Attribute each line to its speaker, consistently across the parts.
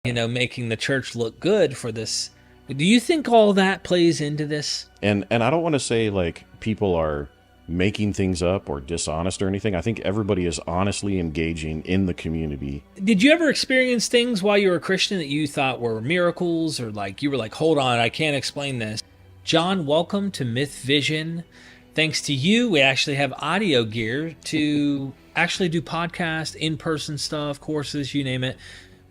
Speaker 1: making the church look good for this. Do you think all that plays into this?
Speaker 2: And I don't want to say like people are making things up or dishonest or anything. I think everybody is honestly engaging in the community.
Speaker 1: Did you ever experience things while you were a Christian that you thought were miracles, or like you were like, hold on, I can't explain this? John, welcome to Myth Vision. Thanks to you, we actually have audio gear to actually do podcasts, in-person stuff, courses, you name it.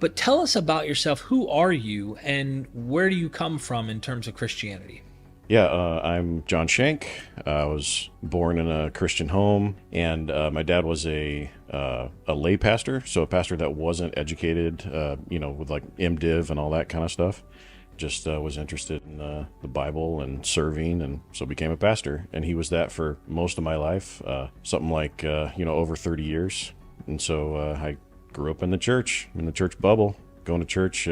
Speaker 1: But tell us about yourself. Who are you and where do you come from in terms of Christianity?
Speaker 2: Yeah, I'm John Shank. I was born in a Christian home, and my dad was a lay pastor, so a pastor that wasn't educated, with like MDiv and all that kind of stuff. Just was interested in the Bible and serving, and so became a pastor. And he was that for most of my life, something like over 30 years. And so I grew up in the church bubble, going to church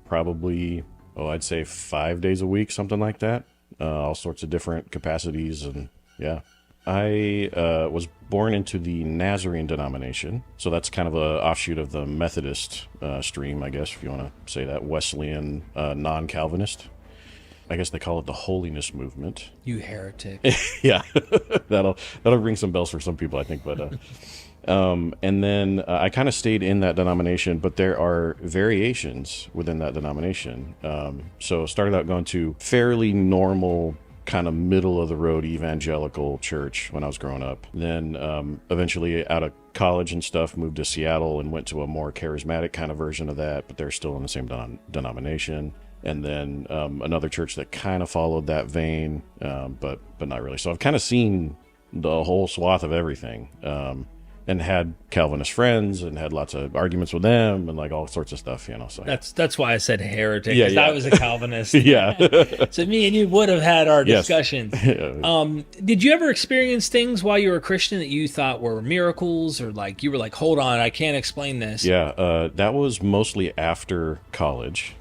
Speaker 2: probably, I'd say 5 days a week, something like that. All sorts of different capacities, and yeah. I was born into the Nazarene denomination, so that's kind of a offshoot of the Methodist stream, I guess, if you want to say that, Wesleyan, non-Calvinist. I guess they call it the holiness movement.
Speaker 1: You heretic.
Speaker 2: Yeah, that'll ring some bells for some people, I think, but... and then I kind of stayed in that denomination, but there are variations within that denomination. So started out going to fairly normal, kind of middle of the road evangelical church when I was growing up. Then eventually out of college and stuff, moved to Seattle and went to a more charismatic kind of version of that, but they're still in the same denomination. And then another church that kind of followed that vein, but not really. So I've kind of seen the whole swath of everything. And had Calvinist friends and had lots of arguments with them and like all sorts of stuff, So
Speaker 1: that's why I said heretic,
Speaker 2: yeah,
Speaker 1: because I was a Calvinist.
Speaker 2: Yeah.
Speaker 1: So me and you would have had our discussions.
Speaker 2: Yes.
Speaker 1: Did you ever experience things while you were a Christian that you thought were miracles, or like you were like, hold on, I can't explain this?
Speaker 2: Yeah, that was mostly after college,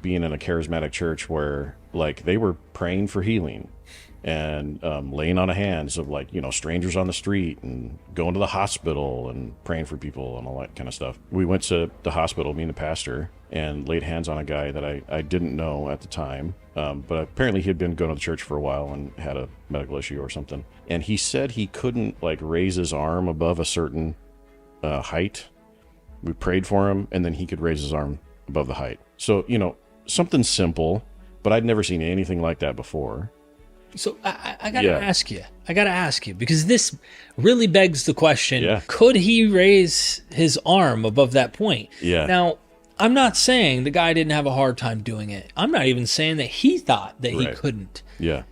Speaker 2: being in a charismatic church where like they were praying for healing and laying on of hands of like, strangers on the street and going to the hospital and praying for people and all that kind of stuff. We went to the hospital, me and the pastor, and laid hands on a guy that I didn't know at the time. But apparently he had been going to the church for a while and had a medical issue or something. And he said he couldn't like raise his arm above a certain height. We prayed for him, and then he could raise his arm above the height. So, something simple, but I'd never seen anything like that before.
Speaker 1: So I got to ask you, because this really begs the question, could he raise his arm above that point?
Speaker 2: Yeah.
Speaker 1: Now, I'm not saying the guy didn't have a hard time doing it. I'm not even saying that he thought that he couldn't.
Speaker 2: Yeah.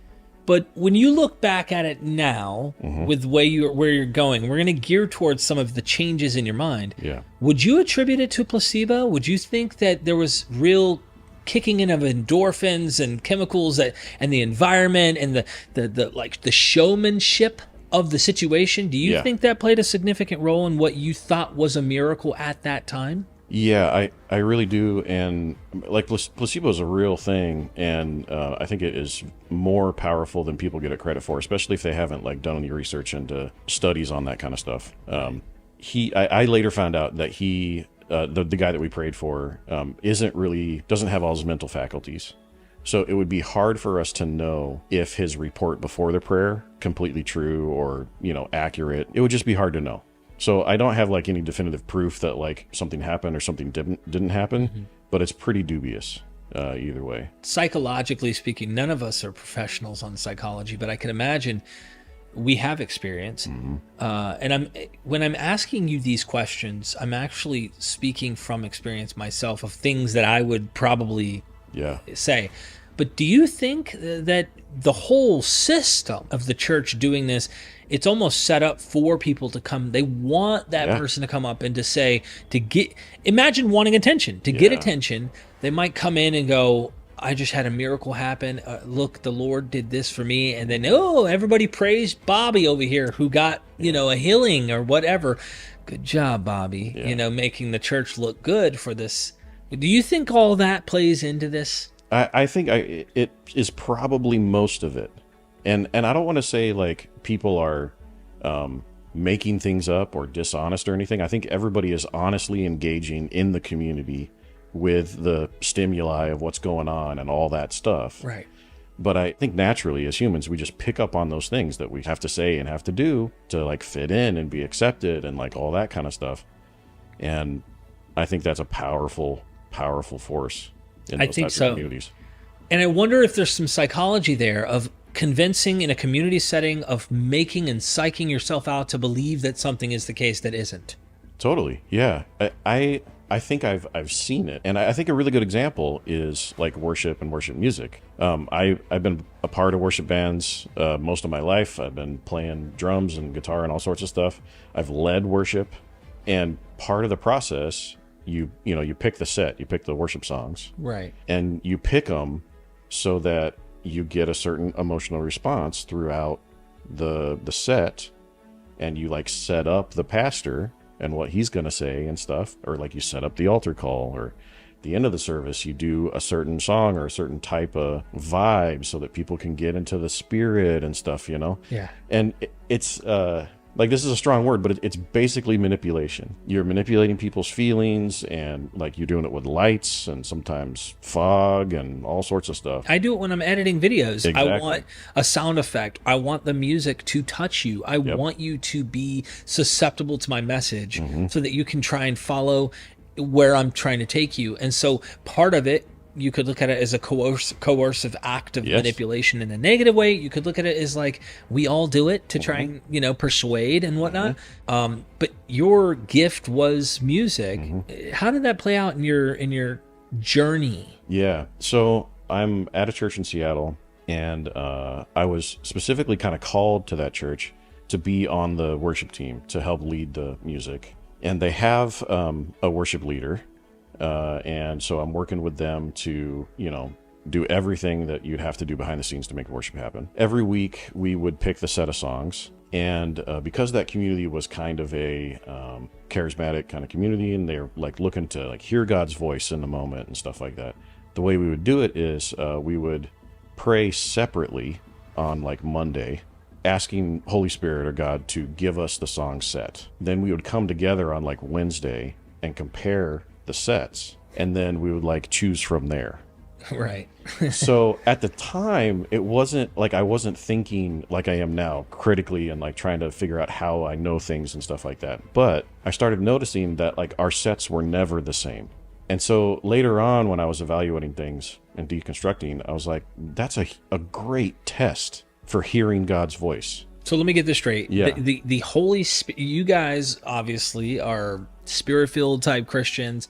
Speaker 1: But when you look back at it now, with where you're going, we're going to gear towards some of the changes in your mind.
Speaker 2: Yeah.
Speaker 1: Would you attribute it to placebo? Would you think that there was real kicking in of endorphins and chemicals and the environment and the showmanship of the situation? Do you think that played a significant role in what you thought was a miracle at that time?
Speaker 2: Yeah, I really do. And like placebo is a real thing. And I think it is more powerful than people get it credit for, especially if they haven't like done any research into studies on that kind of stuff. I later found out that the guy that we prayed for doesn't have all his mental faculties. So it would be hard for us to know if his report before the prayer completely true or, accurate. It would just be hard to know. So I don't have like any definitive proof that like something happened or something didn't happen, but it's pretty dubious either way.
Speaker 1: Psychologically speaking, none of us are professionals on psychology, but I can imagine we have experience. And when I'm asking you these questions, I'm actually speaking from experience myself of things that I would probably say. But do you think that the whole system of the church doing this, it's almost set up for people to come? They want that person to come up and to say, imagine wanting attention. To get attention, they might come in and go, I just had a miracle happen. Look, the Lord did this for me. And then, everybody praised Bobby over here who got, a healing or whatever. Good job, Bobby. Making the church look good for this. Do you think all that plays into this?
Speaker 2: I think it is probably most of it. And I don't want to say like people are making things up or dishonest or anything. I think everybody is honestly engaging in the community with the stimuli of what's going on and all that stuff.
Speaker 1: Right.
Speaker 2: But I think naturally as humans, we just pick up on those things that we have to say and have to do to like fit in and be accepted and like all that kind of stuff. And I think that's a powerful, powerful force in those types of communities.
Speaker 1: And I wonder if there's some psychology there of convincing in a community setting, of making and psyching yourself out to believe that something is the case that isn't.
Speaker 2: Totally. Yeah. I think I've seen it. And I think a really good example is like worship and worship music. I've been a part of worship bands most of my life. I've been playing drums and guitar and all sorts of stuff. I've led worship. And part of the process, you pick the set, you pick the worship songs.
Speaker 1: Right.
Speaker 2: And you pick them so that you get a certain emotional response throughout the set. And you like set up the pastor and what he's going to say and stuff, or like you set up the altar call, or at the end of the service, you do a certain song or a certain type of vibe so that people can get into the spirit and stuff,
Speaker 1: Yeah.
Speaker 2: And it's, like, this is a strong word, but it's basically manipulation. You're manipulating people's feelings, and like you're doing it with lights and sometimes fog and all sorts of stuff.
Speaker 1: I do it when I'm editing videos.
Speaker 2: Exactly.
Speaker 1: I want a sound effect. I want the music to touch you. I want you to be susceptible to my message so that you can try and follow where I'm trying to take you. And so part of it, you could look at it as a coercive act of manipulation in a negative way. You could look at it as like, we all do it to try and, persuade and whatnot. But your gift was music. How did that play out in your journey?
Speaker 2: Yeah. So I'm at a church in Seattle, and I was specifically kind of called to that church to be on the worship team to help lead the music. And they have a worship leader. And so I'm working with them to, do everything that you'd have to do behind the scenes to make worship happen. Every week we would pick the set of songs. And because that community was kind of a charismatic kind of community, and they're like looking to like hear God's voice in the moment and stuff like that, the way we would do it is we would pray separately on like Monday, asking Holy Spirit or God to give us the song set. Then we would come together on like Wednesday and compare the sets, and then we would like choose from there.
Speaker 1: Right.
Speaker 2: So at the time, it wasn't like I wasn't thinking like I am now critically and like trying to figure out how I know things and stuff like that. But I started noticing that like our sets were never the same. And so later on, when I was evaluating things and deconstructing, I was like, that's a great test for hearing God's voice.
Speaker 1: So let me get this straight.
Speaker 2: Yeah.
Speaker 1: The Holy Spirit, you guys obviously are spirit-filled type Christians,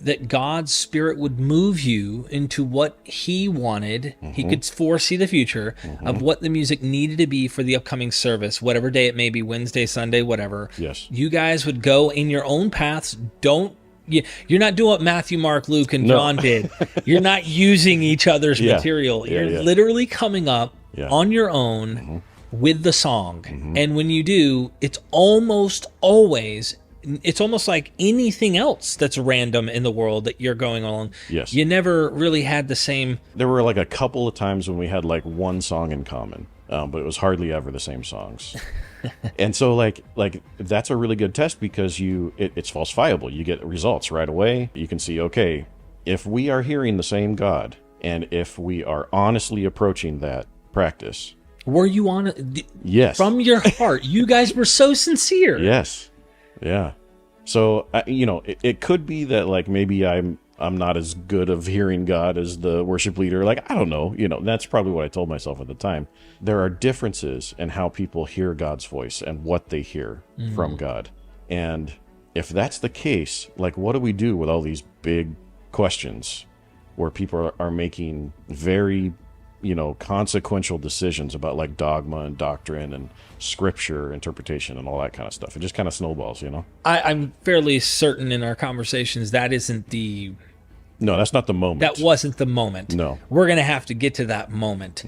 Speaker 1: that God's Spirit would move you into what He wanted. He could foresee the future of what the music needed to be for the upcoming service, whatever day it may be, Wednesday, Sunday, whatever.
Speaker 2: Yes.
Speaker 1: You guys would go in your own paths. You're not doing what Matthew, Mark, Luke, and John did. You're not using each other's material. You're literally coming up on your own with the song. And when you do, it's almost like anything else that's random in the world that you're going on.
Speaker 2: Yes.
Speaker 1: You never really had the same.
Speaker 2: There were like a couple of times when we had like one song in common, but it was hardly ever the same songs. And so like that's a really good test because it's falsifiable. You get results right away. You can see, okay, if we are hearing the same God and if we are honestly approaching that practice.
Speaker 1: Were you on it?
Speaker 2: Yes.
Speaker 1: From your heart. You guys were so sincere.
Speaker 2: Yes. Yeah. So, it could be that like maybe I'm not as good of hearing God as the worship leader. Like, I don't know. That's probably what I told myself at the time. There are differences in how people hear God's voice and what they hear from God. And if that's the case, like, what do we do with all these big questions where people are making very, consequential decisions about like dogma and doctrine and scripture interpretation and all that kind of stuff? It just kind of snowballs,
Speaker 1: I'm fairly certain in our conversations that isn't the...
Speaker 2: No, that's not the moment.
Speaker 1: That wasn't the moment.
Speaker 2: No.
Speaker 1: We're going to have to get to that moment.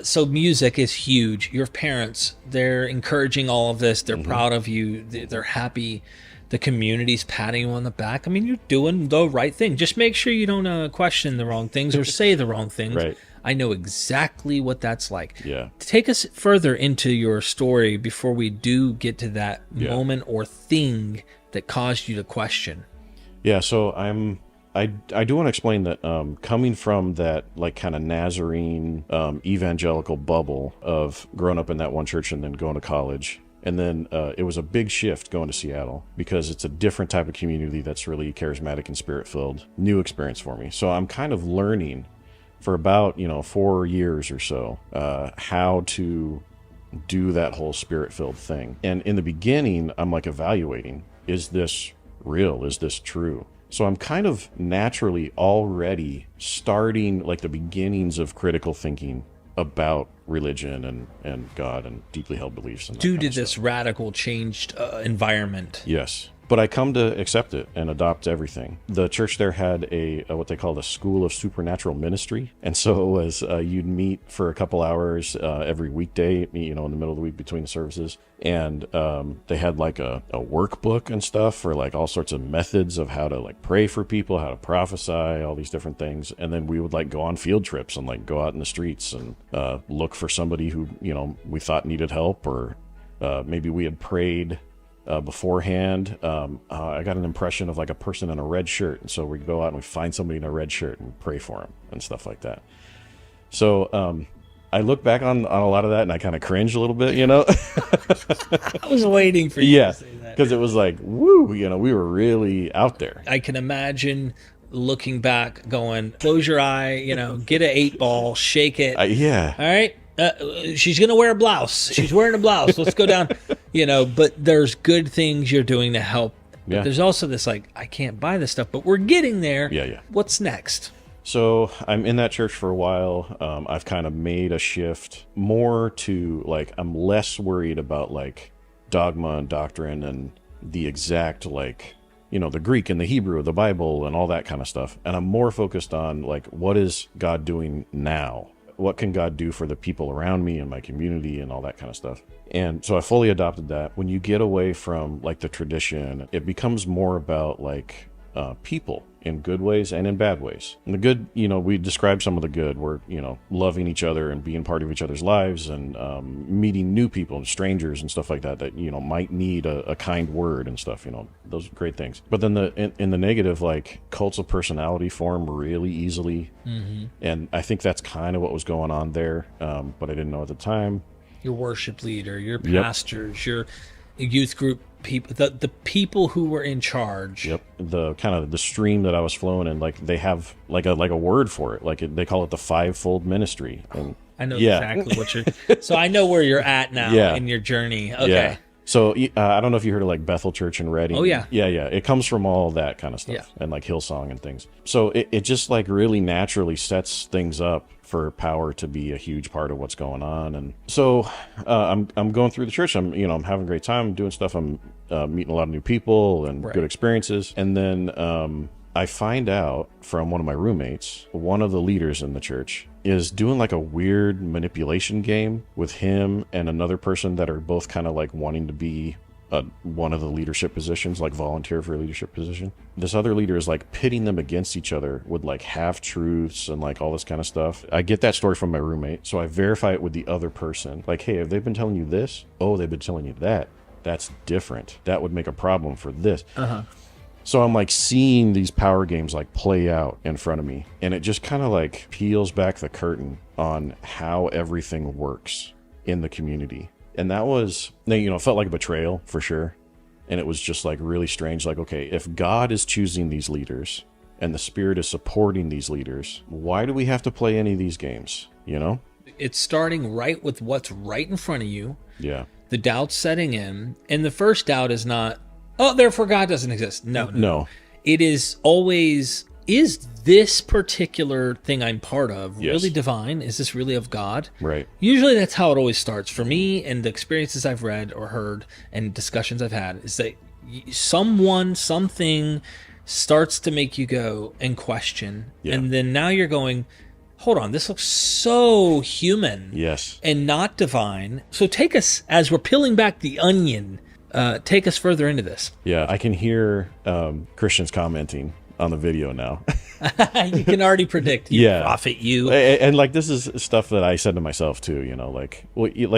Speaker 1: So music is huge. Your parents, they're encouraging all of this. They're proud of you. They're happy. The community's patting you on the back. I mean, you're doing the right thing. Just make sure you don't question the wrong things or say the wrong things.
Speaker 2: Right.
Speaker 1: I know exactly what that's like.
Speaker 2: Yeah.
Speaker 1: Take us further into your story before we do get to that moment or thing that caused you to question.
Speaker 2: Yeah, so I'm I do want to explain that coming from that like kind of Nazarene evangelical bubble of growing up in that one church and then going to college, and then it was a big shift going to Seattle because it's a different type of community that's really charismatic and spirit-filled. New experience for me. So I'm kind of learning for about 4 years or so how to do that whole spirit-filled thing. And in the beginning, I'm like evaluating, is this real? Is this true? So I'm kind of naturally already starting like the beginnings of critical thinking about religion and God and deeply held beliefs. And
Speaker 1: due to this radical changed environment.
Speaker 2: Yes. But I come to accept it and adopt everything. The church there had a what they called a school of supernatural ministry. And so it was you'd meet for a couple hours every weekday, in the middle of the week between the services. And they had like a workbook and stuff for like all sorts of methods of how to like pray for people, how to prophesy, all these different things. And then we would like go on field trips and like go out in the streets and look for somebody who, we thought needed help, or maybe we had prayed beforehand. I got an impression of like a person in a red shirt, and so we go out and we find somebody in a red shirt and pray for them and stuff like that. So I look back on a lot of that and I kind of cringe a little bit,
Speaker 1: I was waiting for you to say that,
Speaker 2: because it was like, woo, we were really out there.
Speaker 1: I can imagine looking back going, close your eye, get an 8-ball, shake it.
Speaker 2: Yeah.
Speaker 1: All right. She's going to wear a blouse. She's wearing a blouse. Let's go down, but there's good things you're doing to help. But
Speaker 2: Yeah.
Speaker 1: there's also this like, I can't buy this stuff, but we're getting there.
Speaker 2: Yeah.
Speaker 1: What's next?
Speaker 2: So I'm in that church for a while. I've kind of made a shift more to like, I'm less worried about like dogma and doctrine and the exact like, the Greek and the Hebrew of the Bible and all that kind of stuff. And I'm more focused on like, what is God doing now? What can God do for the people around me and my community and all that kind of stuff? And so I fully adopted that. When you get away from like the tradition, it becomes more about like people in good ways and in bad ways. And the good, we described some of the good. We're, loving each other and being part of each other's lives and meeting new people, strangers and stuff like that, might need a kind word and stuff, those are great things. But then in the negative, like cults of personality form really easily. Mm-hmm. And I think that's kind of what was going on there. But I didn't know at the time.
Speaker 1: Your worship leader, your pastors, your youth group people, the people who were in charge.
Speaker 2: Yep. The kind of the stream that I was flowing in, like they have like a word for it. Like they call it the fivefold ministry. And
Speaker 1: I know exactly what you're. So I know where you're at now in your journey. Okay.
Speaker 2: Yeah. So I don't know if you heard of like Bethel Church in Reading.
Speaker 1: Oh yeah.
Speaker 2: Yeah. It comes from all that kind of stuff and like Hillsong and things. So it just like really naturally sets things up for power to be a huge part of what's going on. And so I'm going through the church. I'm having a great time doing stuff. I'm meeting a lot of new people and good experiences. And then I find out from one of my roommates, one of the leaders in the church is doing like a weird manipulation game with him and another person that are both kind of like wanting to be one of the leadership positions, like volunteer for a leadership position. This other leader is like pitting them against each other with like half truths and like all this kind of stuff. I get that story from my roommate, so I verify it with the other person. Like, hey, have they been telling you this? Oh, they've been telling you that. That's different. That would make a problem for this. So I'm like seeing these power games like play out in front of me, and it just kind of like peels back the curtain on how everything works in the community. And that was, felt like a betrayal for sure. And it was just like really strange. Like, okay, if God is choosing these leaders and the Spirit is supporting these leaders, why do we have to play any of these games?
Speaker 1: It's starting right with what's right in front of you.
Speaker 2: Yeah.
Speaker 1: The doubt's setting in. And the first doubt is not, oh, therefore God doesn't exist. No. It is always, is this particular thing I'm part of really divine? Is this really of God?
Speaker 2: Right.
Speaker 1: Usually that's how it always starts for me, and the experiences I've read or heard and discussions I've had is that something starts to make you go and question. Yeah. And then now you're going, hold on, this looks so human.
Speaker 2: Yes.
Speaker 1: And not divine. So take us, as we're peeling back the onion, take us further into this.
Speaker 2: Yeah, I can hear Christians commenting on the video now.
Speaker 1: You can already predict. Prophet, you.
Speaker 2: And like, this is stuff that I said to myself too, like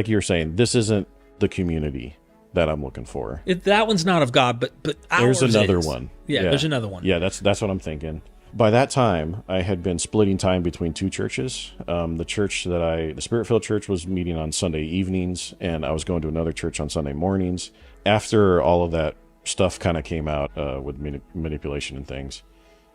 Speaker 2: you were saying, this isn't the community that I'm looking for.
Speaker 1: That one's not of God, but
Speaker 2: there's
Speaker 1: ours
Speaker 2: another
Speaker 1: is.
Speaker 2: one.
Speaker 1: Yeah, there's another one.
Speaker 2: Yeah, that's what I'm thinking. by that time, I had been splitting time between two churches. The Spirit-filled church was meeting on Sunday evenings, and I was going to another church on Sunday mornings. After all of that stuff kind of came out with manipulation and things,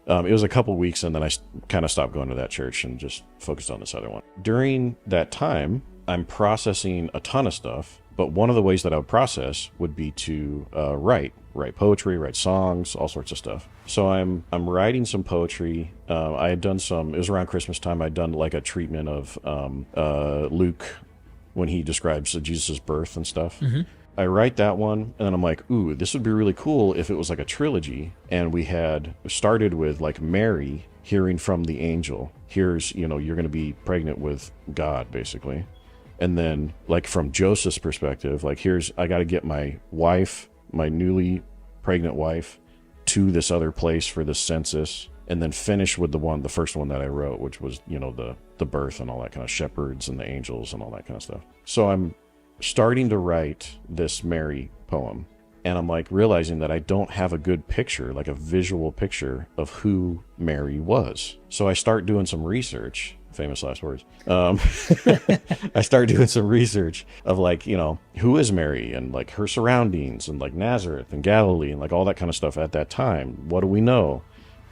Speaker 2: it was a couple weeks, and then I kind of stopped going to that church and just focused on this other one. During that time, I'm processing a ton of stuff, but one of the ways that I would process would be to write poetry, write songs, all sorts of stuff. So I'm writing some poetry. I had done some, it was around Christmas time, I'd done like a treatment of Luke when he describes Jesus' birth and stuff. Mm-hmm. I write that one, and then I'm like, ooh, this would be really cool if it was like a trilogy, and we had started with like Mary hearing from the angel. Here's, you're going to be pregnant with God, basically. And then like from Joseph's perspective, like I got to get my wife, my newly pregnant wife, to this other place for this census, and then finish with the first one that I wrote, which was, the birth and all that kind of shepherds and the angels and all that kind of stuff. So I'm starting to write this Mary poem, and I'm like realizing that I don't have a good picture, like a visual picture of who Mary was. So I start doing some research, famous last words. I start doing some research of like, who is Mary and like her surroundings and like Nazareth and Galilee and like all that kind of stuff at that time. What do we know?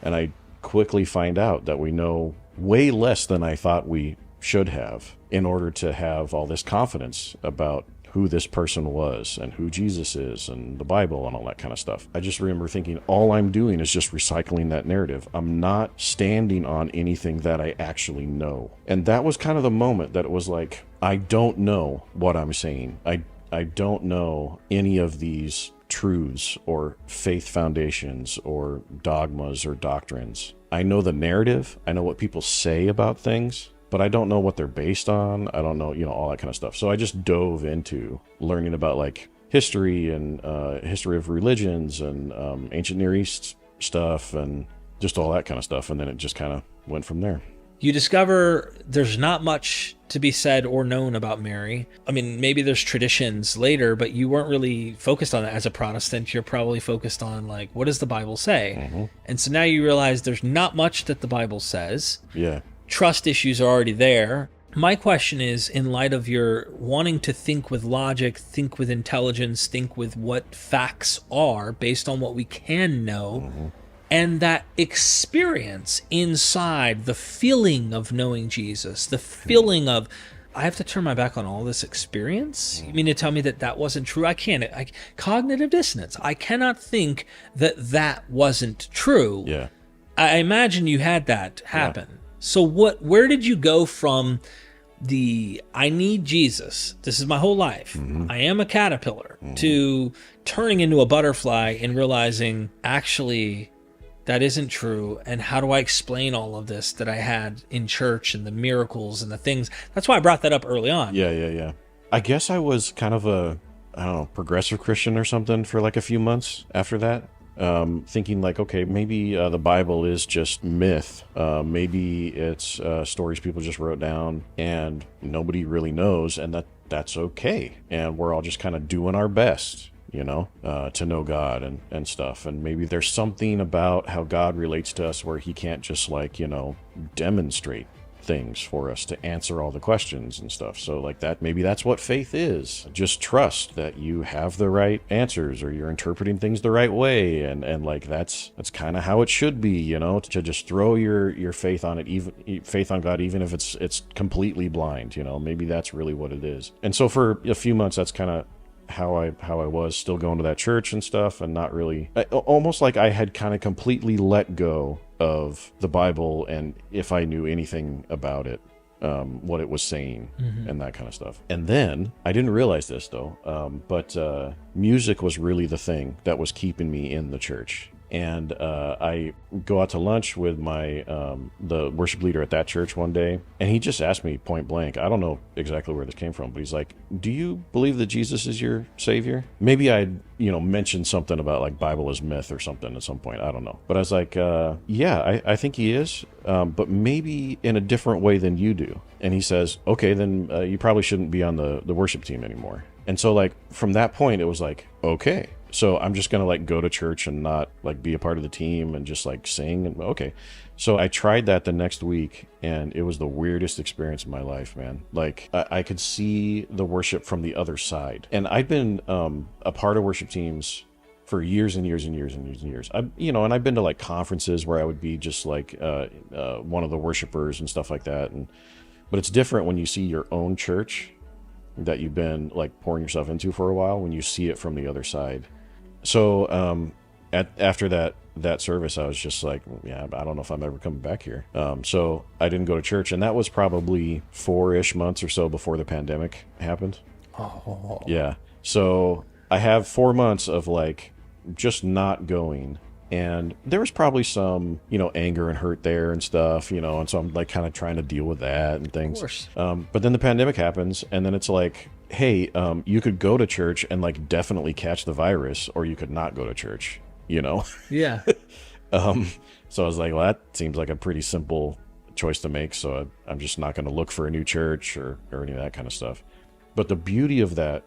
Speaker 2: And I quickly find out that we know way less than I thought we should have in order to have all this confidence about who this person was and who Jesus is and the Bible and all that kind of stuff. I just remember thinking all I'm doing is just recycling that narrative. I'm not standing on anything that I actually know. And that was kind of the moment that it was like, I don't know what I'm saying. I don't know any of these truths or faith foundations or dogmas or doctrines. I know the narrative. I know what people say about things, but I don't know what they're based on. I don't know, all that kind of stuff. So I just dove into learning about like history and history of religions and ancient Near East stuff and just all that kind of stuff. And then it just kind of went from there.
Speaker 1: You discover there's not much to be said or known about Mary. I mean, maybe there's traditions later, but you weren't really focused on it as a Protestant. You're probably focused on like, what does the Bible say? Mm-hmm. And so now you realize there's not much that the Bible says.
Speaker 2: Yeah.
Speaker 1: Trust issues are already there. My question is, in light of your wanting to think with logic, think with intelligence, think with what facts are based on what we can know, mm-hmm. and that experience inside, the feeling of knowing Jesus, the feeling of, I have to turn my back on all this experience? You mean to tell me that that wasn't true? Cognitive dissonance. I cannot think that wasn't true.
Speaker 2: Yeah.
Speaker 1: I imagine you had that happen. Yeah. So where did you go from I need Jesus, this is my whole life, mm-hmm. I am a caterpillar, mm-hmm. to turning into a butterfly and realizing, actually, that isn't true, and how do I explain all of this that I had in church and the miracles and the things? That's why I brought that up early on.
Speaker 2: Yeah. I guess I was kind of a, progressive Christian or something for like a few months after that. Thinking like, okay, maybe the Bible is just myth. Maybe it's stories people just wrote down and nobody really knows, and that's okay. And we're all just kind of doing our best, to know God and stuff. And maybe there's something about how God relates to us where he can't just like, demonstrate things for us to answer all the questions and stuff. So like that, maybe that's what faith is. Just trust that you have the right answers or you're interpreting things the right way. And like, that's kind of how it should be, to just throw your faith on it, even faith on God, even if it's completely blind, maybe that's really what it is. And so for a few months, that's kind of how I was still going to that church and stuff, and not really, almost like I had kind of completely let go of the Bible and if I knew anything about it, what it was saying, mm-hmm. and that kind of stuff. And then I didn't realize this though, but music was really the thing that was keeping me in the church. And I go out to lunch with my the worship leader at that church one day, and he just asked me point blank, I don't know exactly where this came from, but he's like, do you believe that Jesus is your savior? Maybe I'd mentioned something about like Bible is myth or something at some point, I don't know, but I was like, yeah, I think he is, but maybe in a different way than you do. And he says, okay, then you probably shouldn't be on the worship team anymore. And so like from that point it was like, okay, so I'm just going to like go to church and not like be a part of the team and just like sing. And okay. So I tried that the next week, and it was the weirdest experience of my life, man. Like, I could see the worship from the other side. And I've been a part of worship teams for years and years and years and years and years. And I've been to like conferences where I would be just like one of the worshipers and stuff like that. But it's different when you see your own church that you've been like pouring yourself into for a while, when you see it from the other side. So after that service, I was just like, yeah, I don't know if I'm ever coming back here. So I didn't go to church, and that was probably 4-ish months or so before the pandemic happened.
Speaker 1: Oh.
Speaker 2: Yeah. So I have 4 months of like just not going, and there was probably some, anger and hurt there and stuff, and so I'm like kind of trying to deal with that and things.
Speaker 1: Of course.
Speaker 2: But then the pandemic happens, and then it's like, hey, you could go to church and like definitely catch the virus, or you could not go to church,
Speaker 1: Yeah.
Speaker 2: So I was like, well, that seems like a pretty simple choice to make, so I'm just not going to look for a new church or any of that kind of stuff. But the beauty of that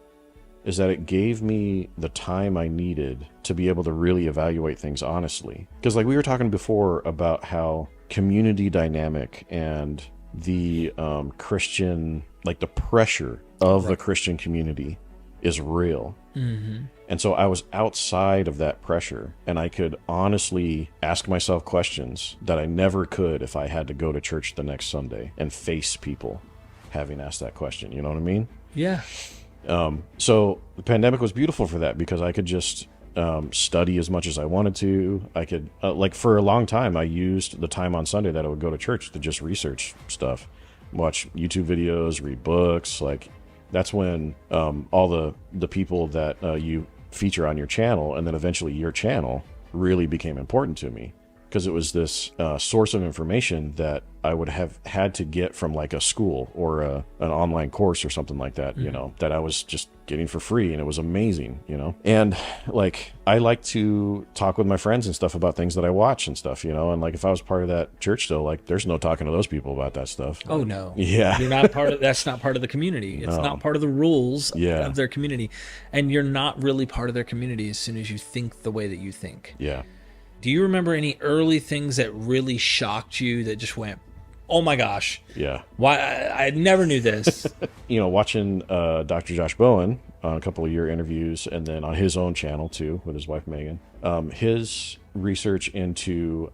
Speaker 2: is that it gave me the time I needed to be able to really evaluate things honestly. Because like we were talking before about how community dynamic and the Christian, like the pressure of the Christian community is real.
Speaker 1: Mm-hmm.
Speaker 2: And so I was outside of that pressure, and I could honestly ask myself questions that I never could if I had to go to church the next Sunday and face people having asked that question. You know what I mean?
Speaker 1: Yeah.
Speaker 2: So the pandemic was beautiful for that, because I could just study as much as I wanted to. I could, like for a long time, I used the time on Sunday that I would go to church to just research stuff, watch YouTube videos, read books. Like that's when all the people that you feature on your channel, and then eventually your channel, really became important to me, because it was this source of information that I would have had to get from like a school or an online course or something like that, that I was just getting for free, and it was amazing, And like I like to talk with my friends and stuff about things that I watch and stuff, and like if I was part of that church still, like there's no talking to those people about that stuff.
Speaker 1: Oh no.
Speaker 2: Yeah.
Speaker 1: You're not part of that's not part of the community. It's not part of the rules of their community. And you're not really part of their community as soon as you think the way that you think.
Speaker 2: Yeah.
Speaker 1: Do you remember any early things that really shocked you, that just went, oh my gosh,
Speaker 2: yeah,
Speaker 1: why I never knew this?
Speaker 2: Watching Dr. Josh Bowen on a couple of your interviews, and then on his own channel too with his wife Megan, his research into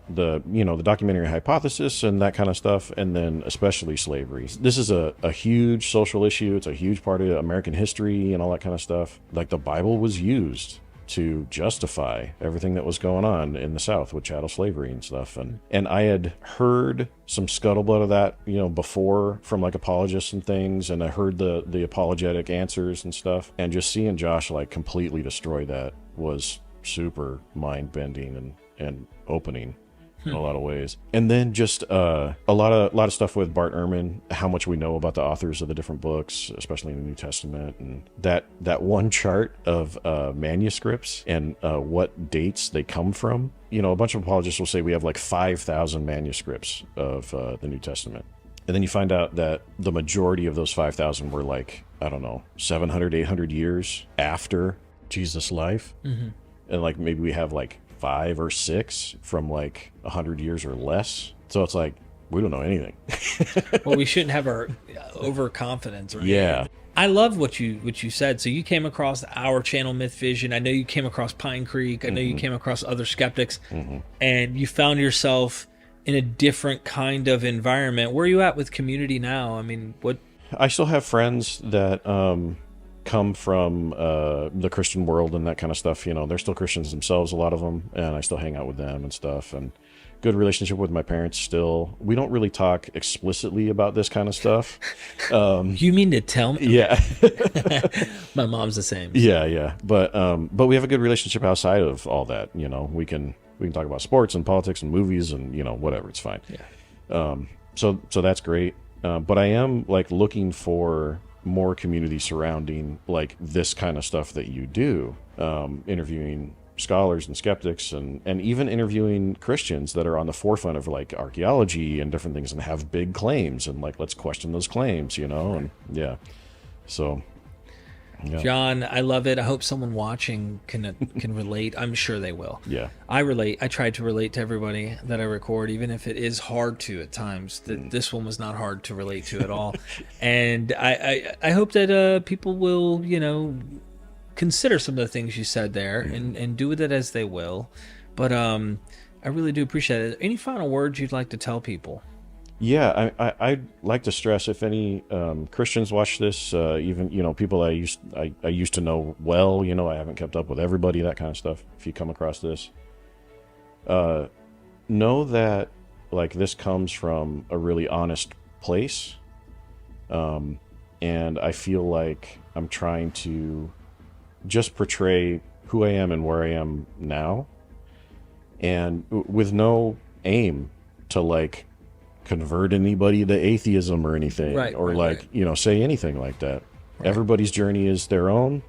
Speaker 2: the documentary hypothesis and that kind of stuff, and then especially slavery. This is a huge social issue. It's a huge part of American history and all that kind of stuff. Like the Bible was used to justify everything that was going on in the South with chattel slavery and stuff. And I had heard some scuttlebutt of that, before from like apologists and things. And I heard the apologetic answers and stuff. And just seeing Josh like completely destroy that was super mind bending and opening in a lot of ways. And then just a lot of stuff with Bart Ehrman, how much we know about the authors of the different books, especially in the New Testament, and that one chart of manuscripts and what dates they come from. A bunch of apologists will say we have like 5,000 manuscripts of the New Testament. And then you find out that the majority of those 5,000 were like, I don't know, 700, 800 years after Jesus' life. Mm-hmm. And like maybe we have like 5 or 6 from like 100 years or less. So it's like, we don't know anything.
Speaker 1: Well, we shouldn't have our overconfidence. Right?
Speaker 2: Yeah.
Speaker 1: I love what you said. So you came across our channel, Myth Vision. I know you came across Pine Creek. I know you came across other skeptics, and you found yourself in a different kind of environment. Where are you at with community now? I mean, what?
Speaker 2: I still have friends that come from the Christian world and that kind of stuff. They're still Christians themselves, a lot of them, and I still hang out with them and stuff. And good relationship with my parents still. We don't really talk explicitly about this kind of stuff.
Speaker 1: You mean to tell me?
Speaker 2: Yeah.
Speaker 1: My mom's the same.
Speaker 2: Yeah. But we have a good relationship outside of all that. We can talk about sports and politics and movies and whatever. It's fine.
Speaker 1: Yeah.
Speaker 2: So that's great. But I am like looking for more community surrounding like this kind of stuff that you do, interviewing scholars and skeptics, and even interviewing Christians that are on the forefront of like archaeology and different things and have big claims, and like let's question those claims, and yeah. So Yeah.
Speaker 1: John, I love it. I hope someone watching can relate. I'm sure they will.
Speaker 2: Yeah.
Speaker 1: I relate. I try to relate to everybody that I record, even if it is hard to at times. This one was not hard to relate to at all. And I hope that people will, consider some of the things you said there and do with it as they will. But I really do appreciate it. Any final words you'd like to tell people?
Speaker 2: Yeah, I'd like to stress, if any Christians watch this, even people I used to know well, I haven't kept up with everybody, that kind of stuff. If you come across this, know that like this comes from a really honest place, and I feel like I'm trying to just portray who I am and where I am now, and with no aim to like convert anybody to atheism or anything, say anything like that. Right. Everybody's journey is their own,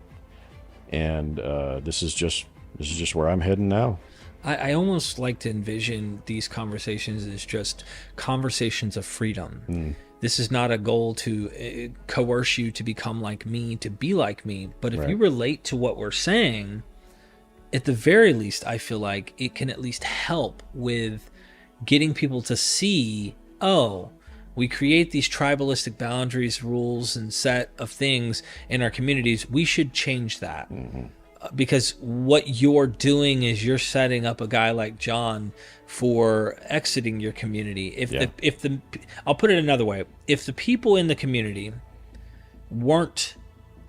Speaker 2: and this is just where I'm heading now.
Speaker 1: I almost like to envision these conversations as just conversations of freedom. This is not a goal to coerce you to become like me, to be like me, but if you relate to what we're saying, at the very least, I feel like it can at least help with getting people to see, we create these tribalistic boundaries, rules, and set of things in our communities. We should change that. Because what you're doing is you're setting up a guy like John for exiting your community. I'll put it another way. If the people in the community weren't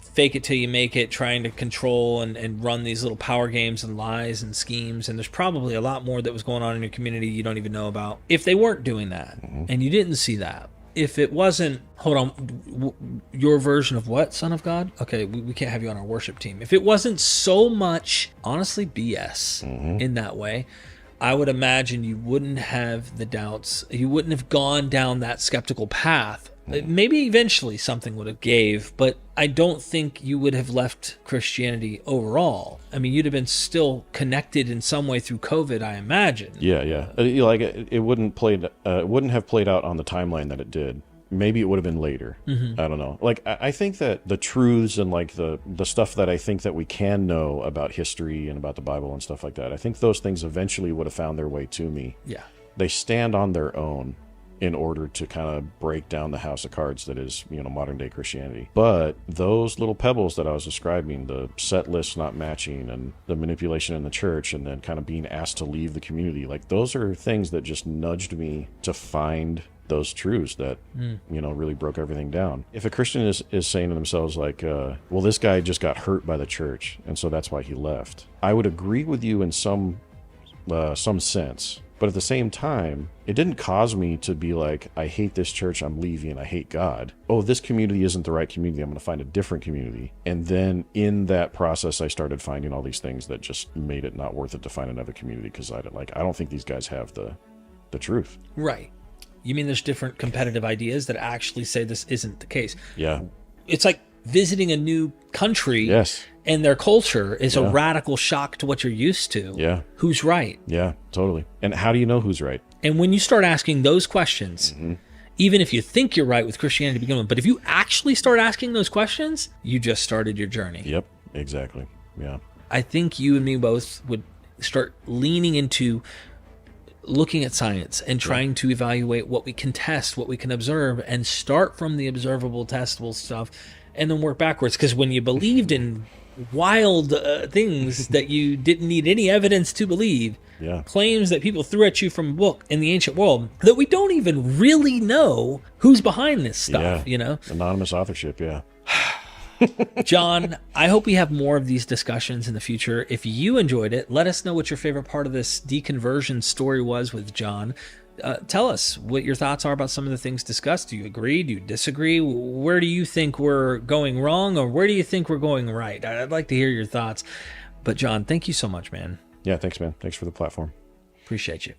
Speaker 1: fake it till you make it, trying to control and run these little power games and lies and schemes, and there's probably a lot more that was going on in your community you don't even know about. If they weren't doing that, and you didn't see that, if it wasn't, hold on, your version of what, Son of God? Okay, we can't have you on our worship team. If it wasn't so much, honestly, BS in that way, I would imagine you wouldn't have the doubts. You wouldn't have gone down that skeptical path. Maybe eventually something would have gave, but I don't think you would have left Christianity overall. I mean, you'd have been still connected in some way through COVID, I imagine.
Speaker 2: Yeah. Like it wouldn't have played out on the timeline that it did. Maybe it would have been later. I don't know. Like I think that the truths and like the stuff that I think that we can know about history and about the Bible and stuff like that, I think those things eventually would have found their way to me. Yeah. They stand on their own in order to kind of break down the house of cards that is, modern day Christianity. But those little pebbles that I was describing, the set lists not matching and the manipulation in the church and then kind of being asked to leave the community, like those are things that just nudged me to find those truths that, really broke everything down. If a Christian is saying to themselves like, well, this guy just got hurt by the church, and so that's why he left, I would agree with you in some sense. But at the same time, it didn't cause me to be like, I hate this church, I'm leaving, I hate God. Oh, this community isn't the right community, I'm going to find a different community. And then in that process, I started finding all these things that just made it not worth it to find another community, because I don't think these guys have the truth.
Speaker 1: Right. You mean there's different competitive ideas that actually say this isn't the case?
Speaker 2: Yeah.
Speaker 1: It's like visiting a new country.
Speaker 2: Yes.
Speaker 1: And their culture is a radical shock to what you're used to.
Speaker 2: Yeah.
Speaker 1: Who's right?
Speaker 2: Yeah, totally. And how do you know who's right?
Speaker 1: And when you start asking those questions, even if you think you're right with Christianity to begin with, but if you actually start asking those questions, you just started your journey.
Speaker 2: Yep, exactly. Yeah.
Speaker 1: I think you and me both would start leaning into looking at science and trying to evaluate what we can test, what we can observe, and start from the observable, testable stuff, and then work backwards. Because when you believed in wild things that you didn't need any evidence to believe, claims that people threw at you from a book in the ancient world that we don't even really know who's behind this stuff,
Speaker 2: Anonymous authorship,
Speaker 1: John, I hope we have more of these discussions in the future. If you enjoyed it, let us know what your favorite part of this deconversion story was with John. Tell us what your thoughts are about some of the things discussed. Do you agree? Do you disagree? Where do you think we're going wrong, or where do you think we're going right? I'd like to hear your thoughts. But John, thank you so much, man.
Speaker 2: Yeah, thanks, man. Thanks for the platform.
Speaker 1: Appreciate you.